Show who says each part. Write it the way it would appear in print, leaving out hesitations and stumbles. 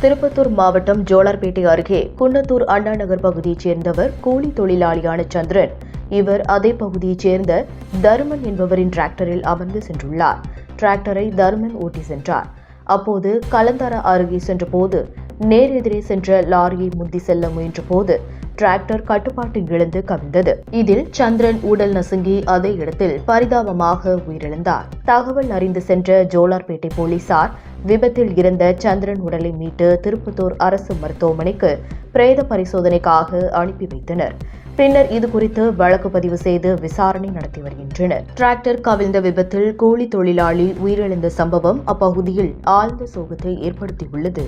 Speaker 1: திருப்பத்தூர் மாவட்டம் ஜோலார்பேட்டை அருகே குன்னத்தூர் அண்ணா நகர் பகுதியைச் சேர்ந்தவர் கூலி தொழிலாளியான சந்திரன். இவர் அதே பகுதியைச் சேர்ந்த தருமன் என்பவரின் டிராக்டரில் அமர்ந்து சென்றுள்ளார். டிராக்டரை தருமன் ஓட்டி சென்றார். அப்போது கலந்தார அருகே சென்றபோது நேர் எதிரே சென்ற லாரியை முந்தி செல்ல முயன்றபோது டிராக்டர் கட்டுப்பாட்டு இழந்து கவிழ்ந்தது. இதில் சந்திரன் உடல் நசுங்கி அதே இடத்தில் பரிதாபமாக உயிரிழந்தார். தகவல் அறிந்து சென்ற ஜோலார்பேட்டை போலீசார் விபத்தில் இறந்த சந்திரன் உடலை மீட்டு திருப்பத்தூர் அரசு மருத்துவமனைக்கு பிரேத பரிசோதனைக்காக அனுப்பி வைத்தனர். பின்னர் இதுகுறித்து வழக்கு பதிவு செய்து விசாரணை நடத்தி வருகின்றனர். டிராக்டர் கவிழ்ந்த விபத்தில் கூலி தொழிலாளி உயிரிழந்த சம்பவம் அப்பகுதியில் ஆழ்ந்த சோகத்தை ஏற்படுத்தியுள்ளது.